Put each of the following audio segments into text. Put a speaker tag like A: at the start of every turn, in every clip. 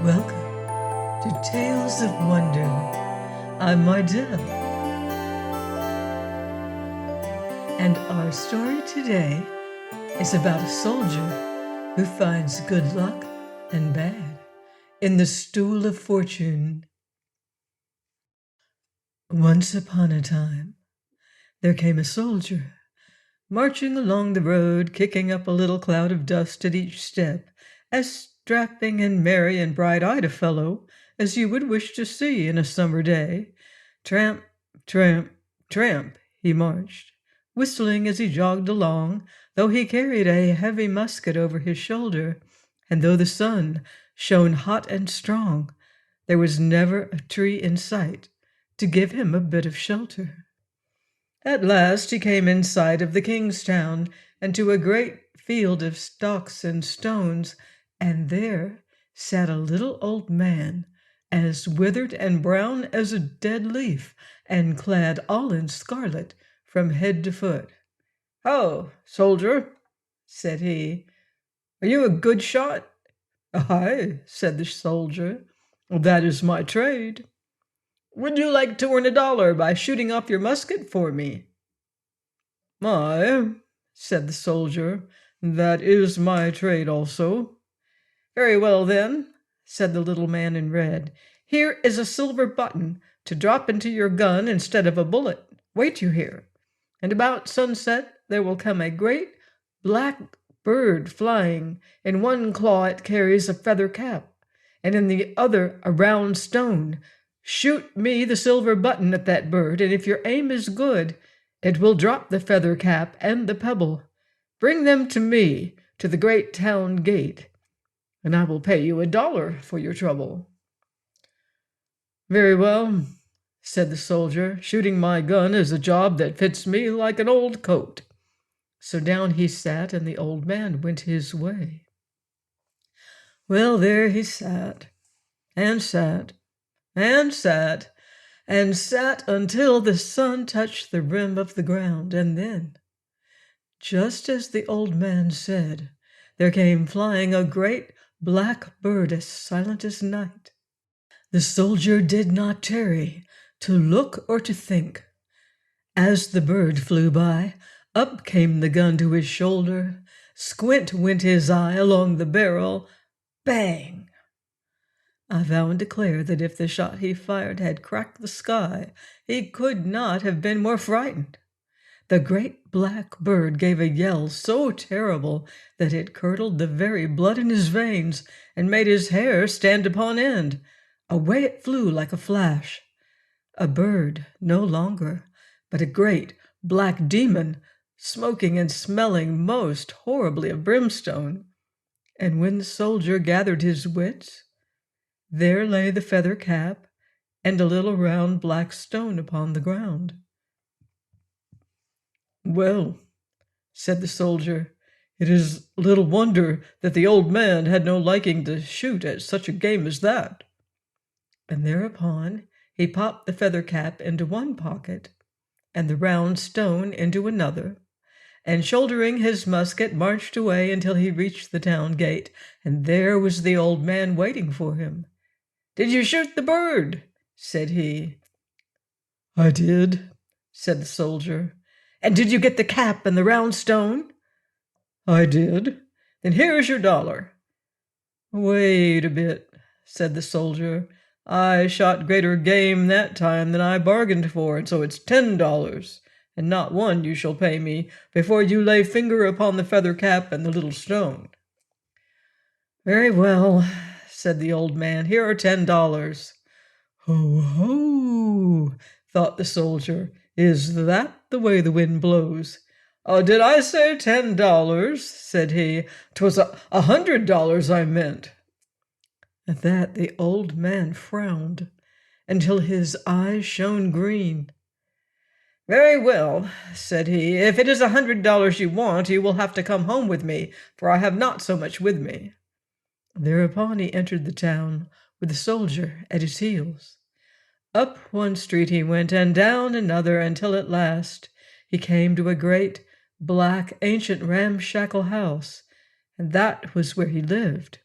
A: Welcome to Tales of Wonder. I'm Mardell, and our story today is about a soldier who finds good luck and bad in the Stool of Fortune. Once upon a time, there came a soldier marching along the road, kicking up a little cloud of dust at each step, as strapping and merry and bright-eyed a fellow as you would wish to see in a summer day. Tramp, tramp, tramp, he marched, whistling as he jogged along, though he carried a heavy musket over his shoulder, and though the sun shone hot and strong, there was never a tree in sight to give him a bit of shelter. At last he came in sight of the king's town, and to a great field of stocks and stones, and there sat a little old man, as withered and brown as a dead leaf, and clad all in scarlet from head to foot. "Ho, soldier," said he, "are you a good shot?" "Aye," said the soldier, "that is my trade." "Would you like to earn $1 by shooting off your musket for me?" "Aye," said the soldier, "that is my trade also." "Very well, then," said the little man in red. "Here is a silver button to drop into your gun instead of a bullet. Wait you here, and about sunset there will come a great black bird flying. In one claw it carries a feather cap, and in the other a round stone. Shoot me the silver button at that bird, and if your aim is good, it will drop the feather cap and the pebble. Bring them to me to the great town gate, and I will pay you $1 for your trouble." "Very well," said the soldier. "Shooting my gun is a job that fits me like an old coat." So down he sat, and the old man went his way. Well, there he sat, and sat, and sat, and sat until the sun touched the rim of the ground, and then, just as the old man said, there came flying a great black bird as silent as night. The soldier did not tarry to look or to think. As the bird flew by, up came the gun to his shoulder, squint went his eye along the barrel, bang! I vow and declare that if the shot he fired had cracked the sky, he could not have been more frightened. The great black bird gave a yell so terrible that it curdled the very blood in his veins and made his hair stand upon end. Away it flew like a flash. A bird no longer, but a great black demon, smoking and smelling most horribly of brimstone. And when the soldier gathered his wits, there lay the feather cap and a little round black stone upon the ground. "Well," said the soldier, "it is little wonder that the old man had no liking to shoot at such a game as that." And thereupon he popped the feather cap into one pocket and the round stone into another, and shouldering his musket marched away until he reached the town gate, and there was the old man waiting for him. "Did you shoot the bird?" said he. "I did," said the soldier. "And did you get the cap and the round stone?" "I did." "Then here's your $1." "Wait a bit," said the soldier. "I shot greater game that time than I bargained for, and so it's $10, and not one you shall pay me before you lay finger upon the feather cap and the little stone." "Very well," said the old man. "Here are $10. "Ho, ho," thought the soldier. "Is that the way the wind blows?" "Oh, did I say $10?" said he. "'Twas $100 I meant." At that the old man frowned until his eyes shone green. "Very well," said he. "If it is $100 you want, you will have to come home with me, for I have not so much with me." Thereupon he entered the town, with the soldier at his heels. Up one street he went, and down another, until at last he came to a great, black, ancient, ramshackle house, and that was where he lived.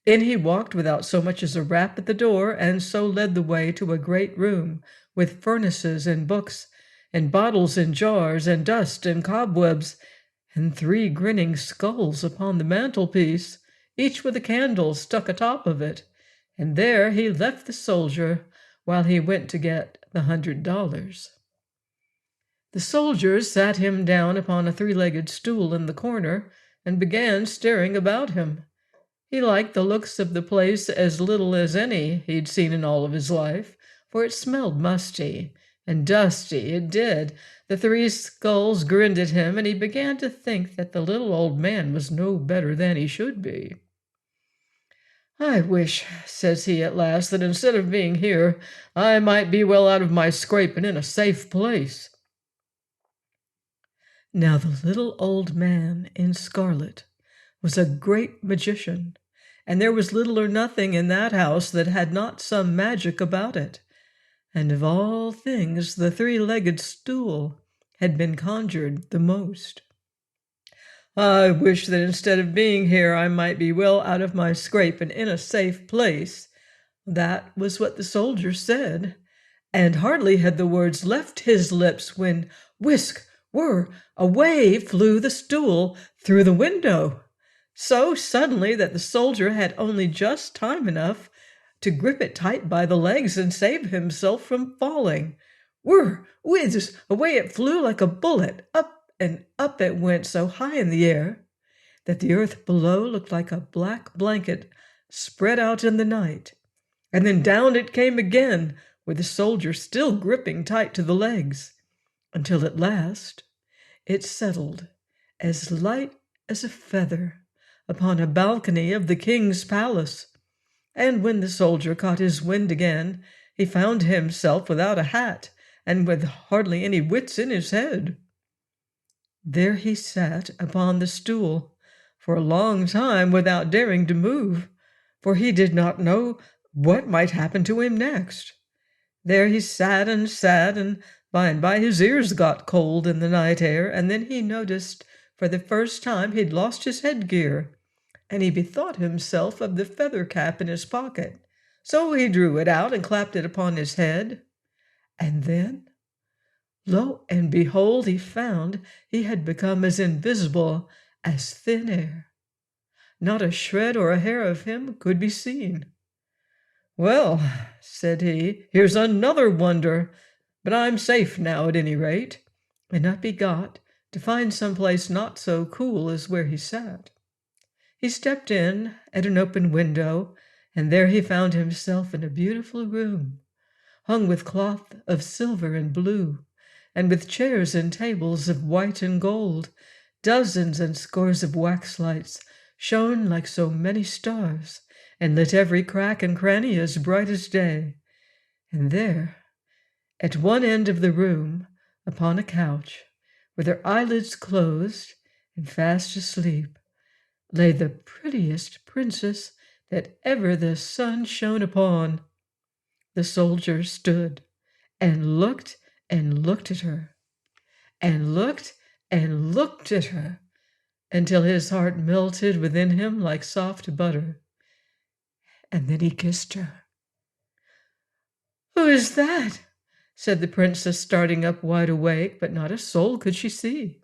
A: In he walked without so much as a rap at the door, and so led the way to a great room, with furnaces and books, and bottles and jars, and dust and cobwebs, and 3 grinning skulls upon the mantelpiece, each with a candle stuck atop of it. And there he left the soldier while he went to get the $100. The soldier sat him down upon a 3-legged stool in the corner, and began staring about him. He liked the looks of the place as little as any he'd seen in all of his life, for it smelled musty and dusty, it did. The 3 skulls grinned at him, and he began to think that the little old man was no better than he should be. "I wish," says he at last, "that instead of being here, I might be well out of my scrape and in a safe place." Now the little old man in scarlet was a great magician, and there was little or nothing in that house that had not some magic about it. And of all things, the 3-legged stool had been conjured the most. "I wish that instead of being here, I might be well out of my scrape and in a safe place." That was what the soldier said, and hardly had the words left his lips when, whisk, whir, away flew the stool through the window, so suddenly that the soldier had only just time enough to grip it tight by the legs and save himself from falling. Whir, whiz, away it flew like a bullet. Up and up it went so high in the air that the earth below looked like a black blanket spread out in the night. And then down it came again, with the soldier still gripping tight to the legs, until at last it settled, as light as a feather, upon a balcony of the king's palace. And when the soldier caught his wind again, he found himself without a hat, and with hardly any wits in his head. There he sat upon the stool for a long time without daring to move, for he did not know what might happen to him next. There he sat, and by and by his ears got cold in the night air, and then he noticed for the first time he'd lost his headgear, and he bethought himself of the feather cap in his pocket. So he drew it out and clapped it upon his head, and then, lo and behold, he found he had become as invisible as thin air. Not a shred or a hair of him could be seen. "Well," said he, "here's another wonder, but I'm safe now at any rate." And up he got, to find some place not so cool as where he sat. He stepped in at an open window, and there he found himself in a beautiful room, hung with cloth of silver and blue, and with chairs and tables of white and gold. Dozens and scores of wax lights shone like so many stars, and lit every crack and cranny as bright as day. And there, at one end of the room, upon a couch, with her eyelids closed and fast asleep, lay the prettiest princess that ever the sun shone upon. The soldier stood and looked at her, and looked at her, until his heart melted within him like soft butter. And then he kissed her. "Who is that?" said the princess, starting up wide awake, but not a soul could she see,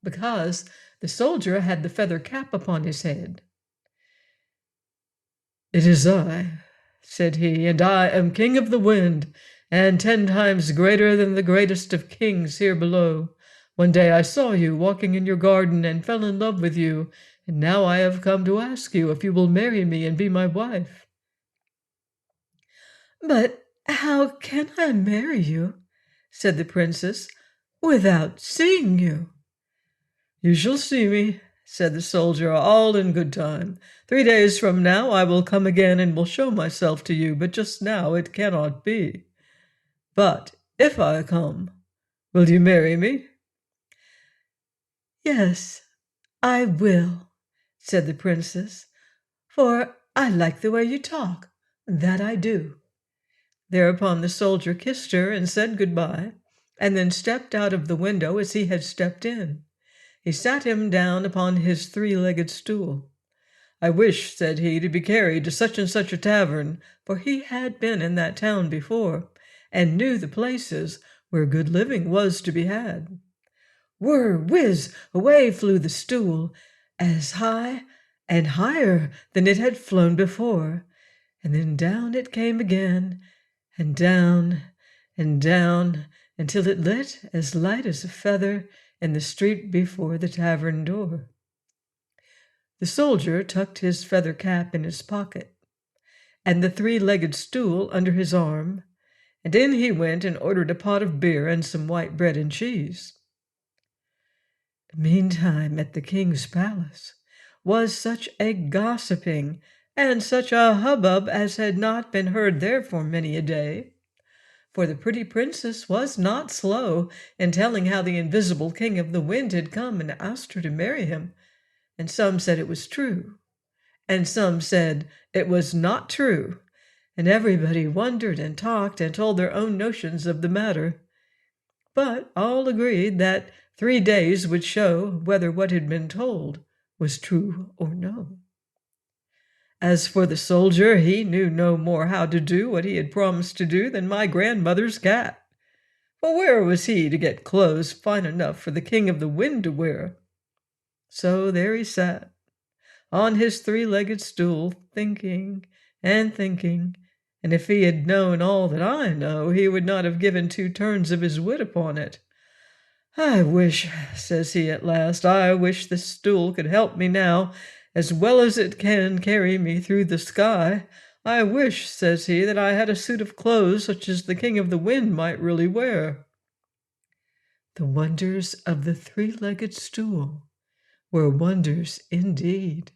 A: because the soldier had the feather cap upon his head. "It is I," said he, "and I am king of the wind, and 10 times greater than the greatest of kings here below. One day I saw you walking in your garden and fell in love with you, and now I have come to ask you if you will marry me and be my wife." "But how can I marry you," said the princess, "without seeing you?" "You shall see me," said the soldier, "all in good time. 3 days from now I will come again and will show myself to you, but just now it cannot be. But if I come, Will you marry me?"
B: "Yes, I will," said the princess, "for I like the way you talk, that I do."
A: Thereupon the soldier kissed her and said good-bye, and then stepped out of the window as he had stepped in. He sat him down upon his three-legged stool. "I wish," said he, "to be carried to such and such a tavern," for he had been in that town before, and knew the places where good living was to be had. Whir, whiz, away flew the stool, as high and higher than it had flown before, and then down it came again, and down, until it lit as light as a feather in the street before the tavern door. The soldier tucked his feather cap in his pocket, and the three-legged stool under his arm, and in he went and ordered a pot of beer and some white bread and cheese. Meantime, at the king's palace was such a gossiping and such a hubbub as had not been heard there for many a day. For the pretty princess was not slow in telling how the invisible king of the wind had come and asked her to marry him, and some said it was true, and some said it was not true, and everybody wondered and talked and told their own notions of the matter. But all agreed that 3 days would show whether what had been told was true or no. As for the soldier, he knew no more how to do what he had promised to do than my grandmother's cat. For where was he to get clothes fine enough for the king of the wind to wear? So there he sat, on his three-legged stool, thinking and thinking, and if he had known all that I know, he would not have given 2 turns of his wit upon it. "I wish," says he at last, "I wish this stool could help me now, as well as it can carry me through the sky. I wish," says he, "that I had a suit of clothes such as the king of the wind might really wear." The wonders of the three-legged stool were wonders indeed.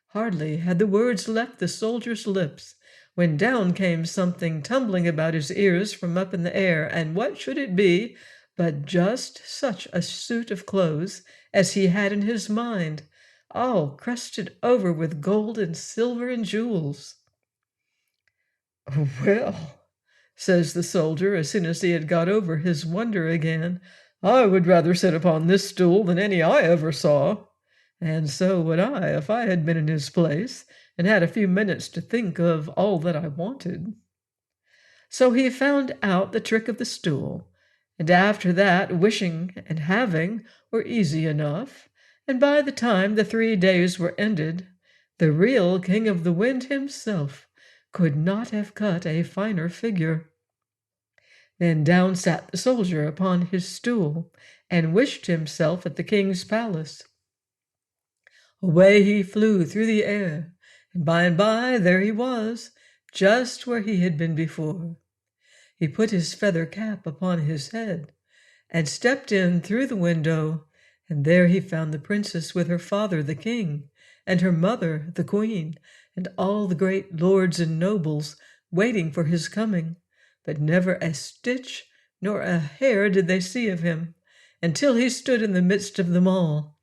A: Hardly had the words left the soldier's lips when down came something tumbling about his ears from up in the air, and what should it be but just such a suit of clothes as he had in his mind, all crusted over with gold and silver and jewels. "Well," says the soldier, as soon as he had got over his wonder again, "I would rather sit upon this stool than any I ever saw. And so would I, if I had been in his place, and had a few minutes to think of all that I wanted." So he found out the trick of the stool, and after that wishing and having were easy enough, and by the time the 3 days were ended, the real king of the wind himself could not have cut a finer figure. Then down sat the soldier upon his stool, and wished himself at the king's palace. Away he flew through the air, and by there he was, just where he had been before. He put his feather cap upon his head, and stepped in through the window, and there he found the princess with her father the king, and her mother the queen, and all the great lords and nobles waiting for his coming, but never a stitch nor a hair did they see of him, until he stood in the midst of them all.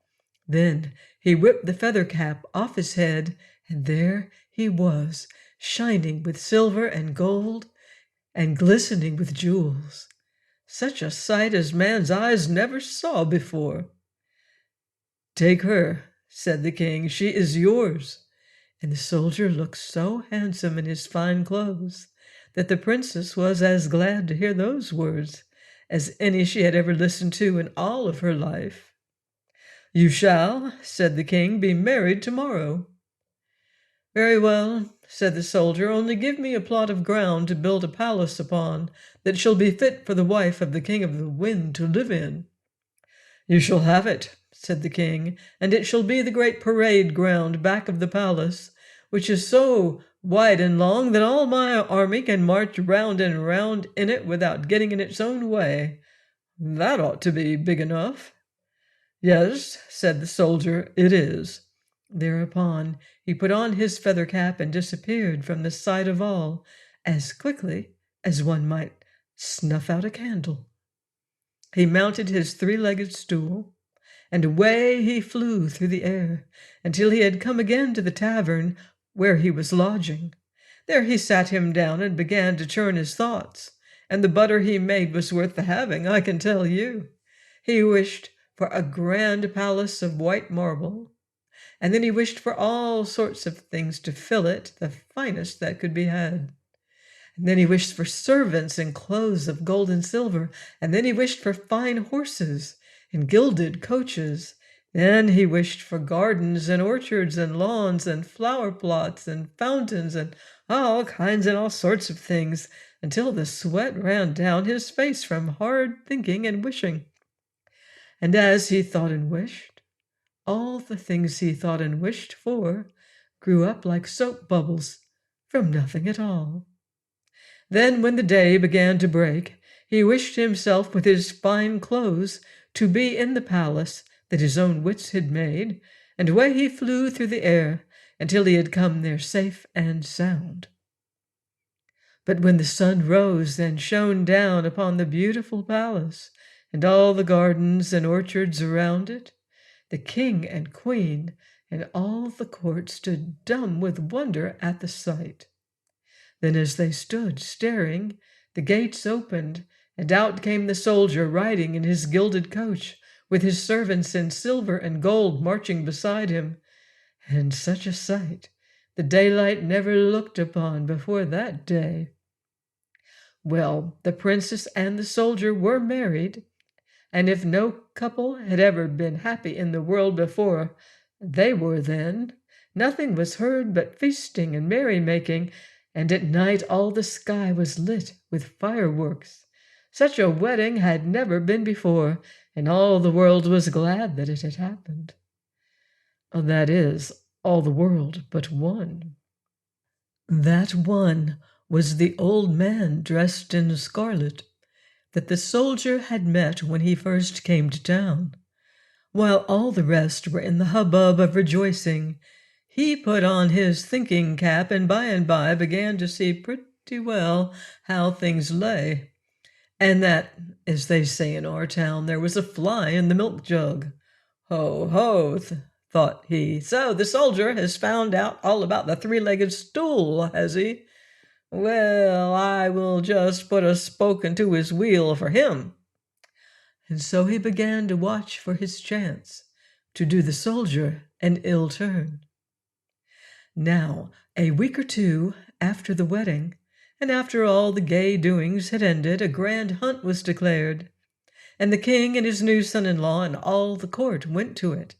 A: Then he whipped the feather cap off his head, and there he was, shining with silver and gold, and glistening with jewels, such a sight as man's eyes never saw before. "Take her," said the king, "she is yours." And the soldier looked so handsome in his fine clothes that the princess was as glad to hear those words as any she had ever listened to in all of her life. "You shall," said the king, "be married tomorrow." "Very well," said the soldier, "only give me a plot of ground to build a palace upon that shall be fit for the wife of the king of the wind to live in." "You shall have it," said the king, "and it shall be the great parade ground back of the palace, which is so wide and long that all my army can march round and round in it without getting in its own way. That ought to be big enough." "Yes," said the soldier, "it is." Thereupon he put on his feather cap and disappeared from the sight of all as quickly as one might snuff out a candle. he mounted his three-legged stool, and away he flew through the air until he had come again to the tavern where he was lodging. There he sat him down and began to churn his thoughts, and the butter he made was worth the having, I can tell you. He wished for a grand palace of white marble, and then he wished for all sorts of things to fill it, the finest that could be had. And then he wished for servants in clothes of gold and silver, and then he wished for fine horses and gilded coaches. Then he wished for gardens and orchards and lawns and flower plots and fountains and all kinds and all sorts of things, until the sweat ran down his face from hard thinking and wishing. And as he thought and wished, all the things he thought and wished for grew up like soap bubbles from nothing at all. Then, when the day began to break, he wished himself with his fine clothes to be in the palace that his own wits had made, and away he flew through the air until he had come there safe and sound. But when the sun rose and shone down upon the beautiful palace and all the gardens and orchards around it, the king and queen and all the court stood dumb with wonder at the sight. Then as they stood staring, the gates opened, and out came the soldier riding in his gilded coach, with his servants in silver and gold marching beside him. And such a sight the daylight never looked upon before that day. Well, the princess and the soldier were married, and if no couple had ever been happy in the world before, they were then. Nothing was heard but feasting and merrymaking, and at night all the sky was lit with fireworks. Such a wedding had never been before, and all the world was glad that it had happened. That is, all the world but one. That one was the old man dressed in scarlet that the soldier had met when he first came to town. While all the rest were in the hubbub of rejoicing, he put on his thinking cap and by began to see pretty well how things lay, and that, as they say in our town, there was a fly in the milk jug. Ho, ho, thought he, so the soldier has found out all about the three-legged stool, has he? Well, I will just put a spoke into his wheel for him. And so he began to watch for his chance to do the soldier an ill turn. Now, a week or two after the wedding, and after all the gay doings had ended, a grand hunt was declared, and the king and his new son-in-law and all the court went to it.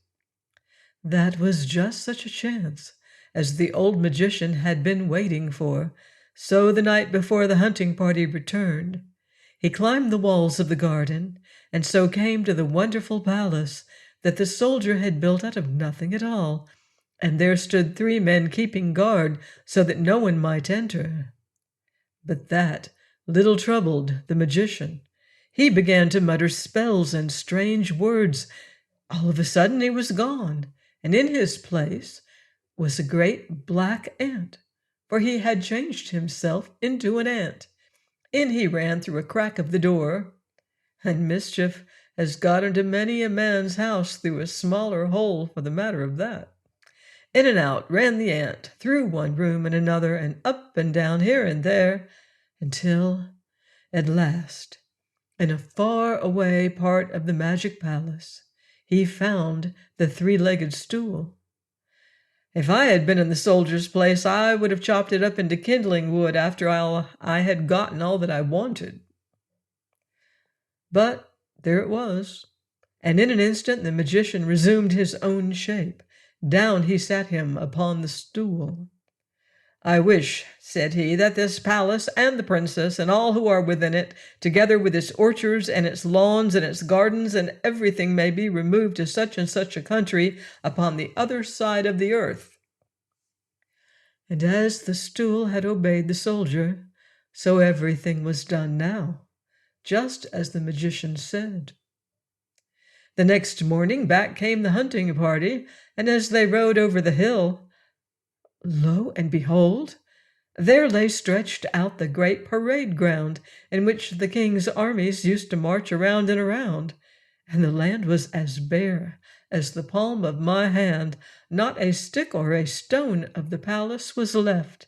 A: That was just such a chance as the old magician had been waiting for. So the night before the hunting party returned, he climbed the walls of the garden, and so came to the wonderful palace that the soldier had built out of nothing at all, and there stood 3 men keeping guard so that no one might enter. But that little troubled the magician. He began to mutter spells and strange words. All of a sudden he was gone, and in his place was a great black ant, for he had changed himself into an ant. In he ran through a crack of the door, and mischief has got into many a man's house through a smaller hole for the matter of that. In and out ran the ant, through one room and another, and up and down here and there, until, at last, in a far-away part of the magic palace, he found the three-legged stool. If I had been in the soldier's place, I would have chopped it up into kindling wood after I had gotten all that I wanted. But there it was, and in an instant the magician resumed his own shape. Down he sat him upon the stool. I wish, said he, that this palace and the princess and all who are within it, together with its orchards and its lawns and its gardens and everything, may be removed to such and such a country upon the other side of the earth. And as the stool had obeyed the soldier, so everything was done now, just as the magician said. The next morning back came the hunting party, and as they rode over the hill, lo and behold, There lay stretched out the great parade ground in which the king's armies used to march around and around, and the land was as bare as the palm of my hand. Not a stick or a stone of the palace was left.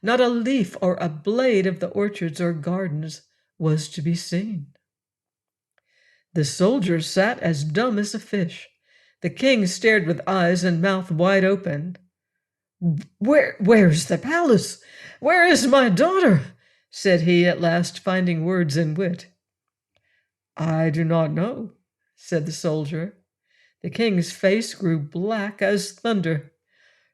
A: Not a leaf or a blade of the orchards or gardens was to be seen. The soldier sat as dumb as a fish. The king stared with eyes and mouth wide open. Where's the palace? Where is my daughter? Said he, at last finding words and wit. I do not know, said the soldier. The king's face grew black as thunder.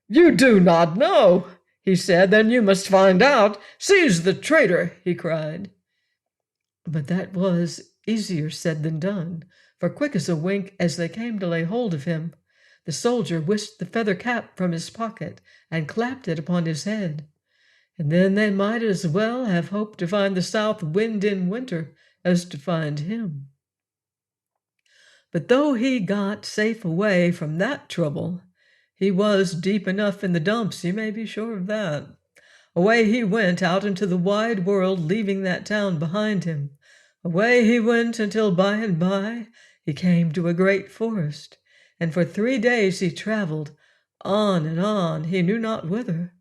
A: You do not know, he said. Then you must find out. Seize the traitor, he cried. But that was easier said than done, for quick as a wink, as they came to lay hold of him, the soldier whisked the feather cap from his pocket and clapped it upon his head. And then they might as well have hoped to find the south wind in winter as to find him. But though he got safe away from that trouble, he was deep enough in the dumps, you may be sure of that. Away he went out into the wide world, leaving that town behind him. Away he went until by and by he came to a great forest, and for 3 days he traveled, on and on, he knew not whither.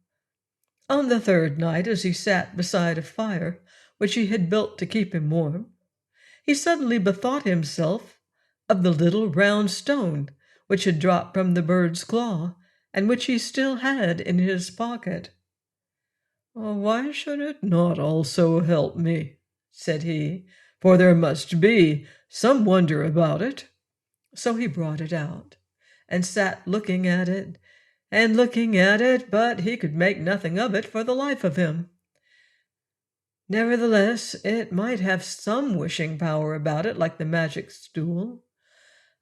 A: On the 3rd night, as he sat beside a fire, which he had built to keep him warm, he suddenly bethought himself of the little round stone which had dropped from the bird's claw, and which he still had in his pocket. Why should it not also help me? Said he, for there must be some wonder about it. So he brought it out, and sat looking at it, and looking at it, but he could make nothing of it for the life of him. Nevertheless, it might have some wishing power about it, like the magic stool.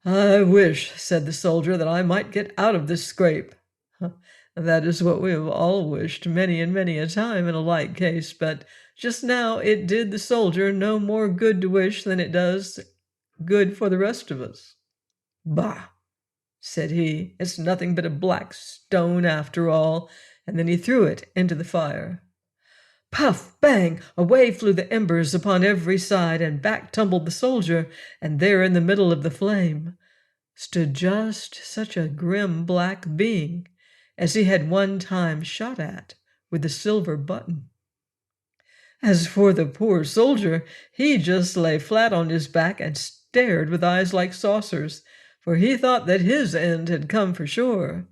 A: I wish, said the soldier, that I might get out of this scrape. That is what we have all wished many and many a time in a like case, but just now it did the soldier no more good to wish than it does good for the rest of us. Bah, said he, it's nothing but a black stone after all, and then he threw it into the fire. Puff, bang, away flew the embers upon every side, and back tumbled the soldier, and there in the middle of the flame stood just such a grim black being as he had one time shot at with the silver button. As for the poor soldier, he just lay flat on his back and stared with eyes like saucers, for he thought that his end had come for sure.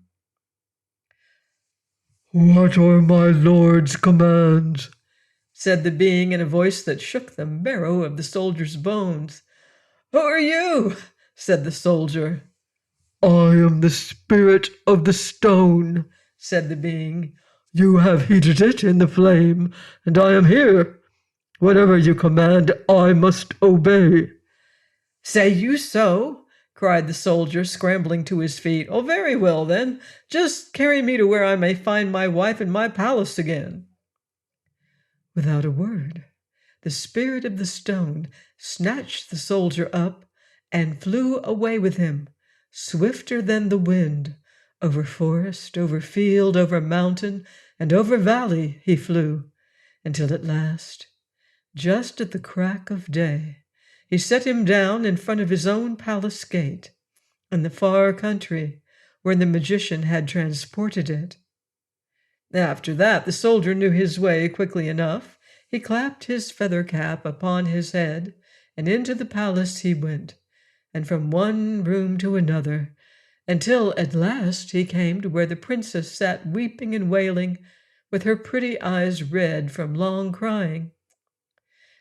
A: What are my lord's commands? Said the being in a voice that shook the marrow of the soldier's bones. Who are you? Said the soldier. I am the spirit of the stone, said the being. You have heated it in the flame, and I am here. Whatever you command, I must obey. Say you so? Cried the soldier, scrambling to his feet. Oh, very well, then. Just carry me to where I may find my wife and my palace again. Without a word, the spirit of the stone snatched the soldier up and flew away with him, swifter than the wind. Over forest, over field, over mountain, and over valley he flew, until at last, just at the crack of day, he set him down in front of his own palace gate, in the far country where the magician had transported it. After that, the soldier knew his way quickly enough. He clapped his feather cap upon his head, and into the palace he went, and from one room to another, until at last he came to where the princess sat weeping and wailing, with her pretty eyes red from long crying.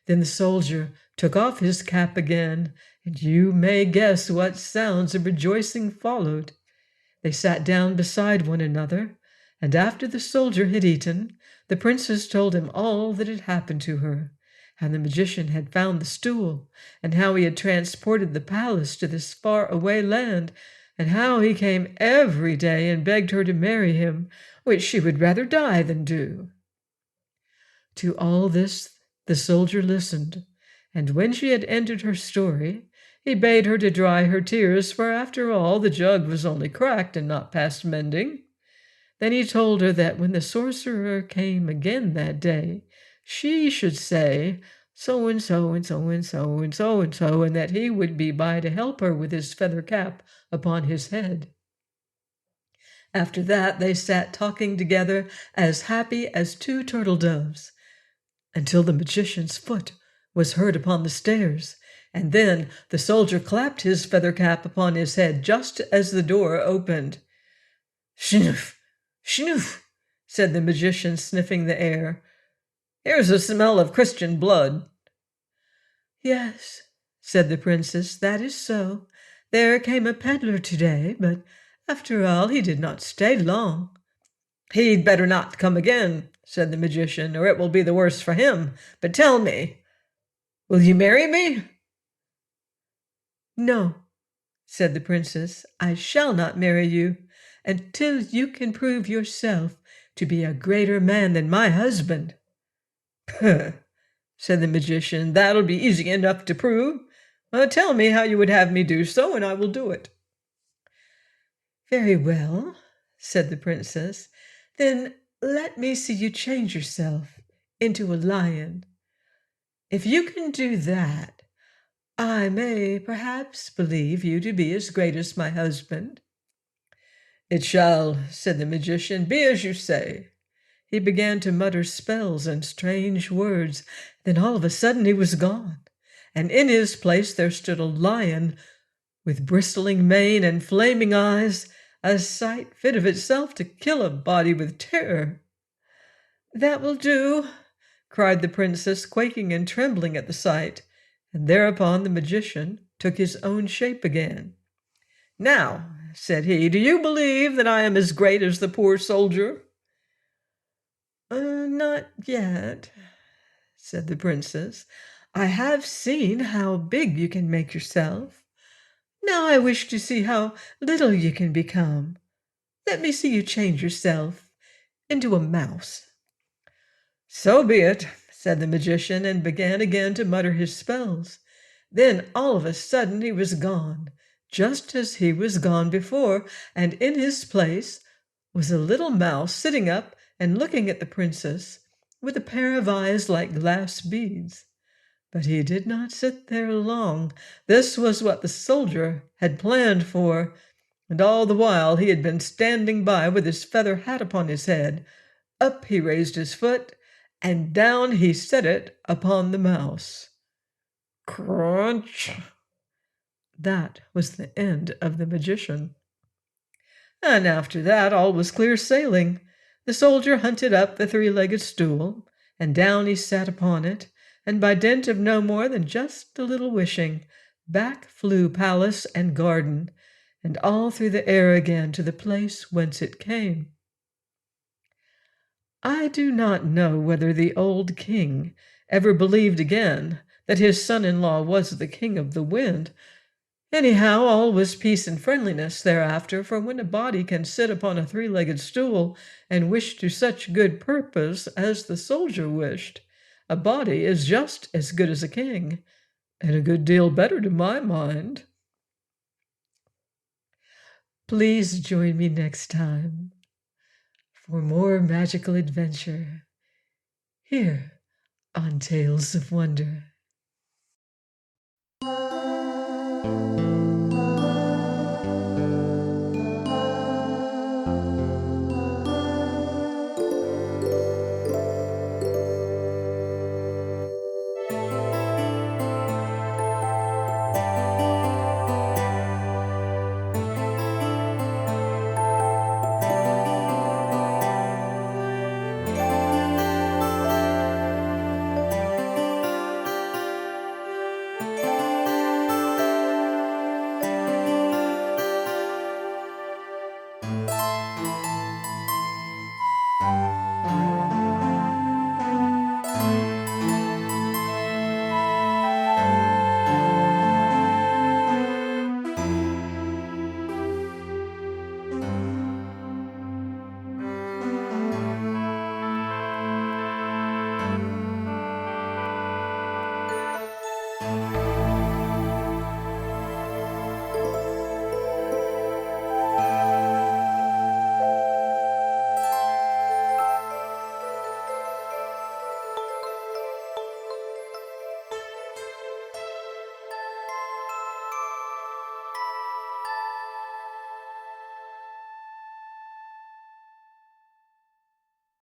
A: Then the soldier took off his cap again, and you may guess what sounds of rejoicing followed. They sat down beside one another, and after the soldier had eaten, the princess told him all that had happened to her, how the magician had found the stool, and how he had transported the palace to this far-away land, and how he came every day and begged her to marry him, which she would rather die than do. To all this the soldier listened, and when she had ended her story, he bade her to dry her tears, for after all the jug was only cracked and not past mending. Then he told her that when the sorcerer came again that day, she should say so and so and so and so and so and so, and that he would be by to help her with his feather cap upon his head. After that they sat talking together as happy as two turtle doves, until the magician's foot was heard upon the stairs, and then the soldier clapped his feather cap upon his head just as the door opened. "Snoof, snoof," said the magician, sniffing the air. "Here's a smell of Christian blood."
B: "Yes," said the princess, "that is so. There came a peddler today, but after all he did not stay long."
A: "He'd better not come again," said the magician, "or it will be the worse for him. But tell me, will you marry me?"
B: "No," said the princess, "I shall not marry you until you can prove yourself to be a greater man than my husband."
A: "Puh," said the magician, "that'll be easy enough to prove. Tell me how you would have me do so, and I will do it."
B: "Very well," said the princess. "Then let me see you change yourself into a lion. If you can do that, I may perhaps believe you to be as great as my husband."
A: "It shall," said the magician, "be as you say." He began to mutter spells and strange words. Then all of a sudden he was gone, and in his place there stood a lion with bristling mane and flaming eyes, a sight fit of itself to kill a body with terror. "That will do," cried the princess, quaking and trembling at the sight, and thereupon the magician took his own shape again. "Now," said he, "do you believe that I am as great as the poor soldier?"
B: "Not yet," said the princess. "I have seen how big you can make yourself. Now I wish to see how little you can become. Let me see you change yourself into a mouse."
A: "So be it," said the magician, and began again to mutter his spells. Then all of a sudden he was gone, just as he was gone before, and in his place was a little mouse sitting up and looking at the princess with a pair of eyes like glass beads. But he did not sit there long. This was what the soldier had planned for, and all the while he had been standing by with his feather hat upon his head. Up he raised his foot, and down he set it upon the mouse. Crunch! That was the end of the magician. And after that all was clear sailing. The soldier hunted up the three-legged stool, and down he sat upon it, and by dint of no more than just a little wishing, back flew palace and garden, and all through the air again to the place whence it came. I do not know whether the old king ever believed again that his son-in-law was the king of the wind. Anyhow, all was peace and friendliness thereafter, for when a body can sit upon a three-legged stool and wish to such good purpose as the soldier wished, a body is just as good as a king, and a good deal better to my mind. Please join me next time for more magical adventure here on Tales of Wonder.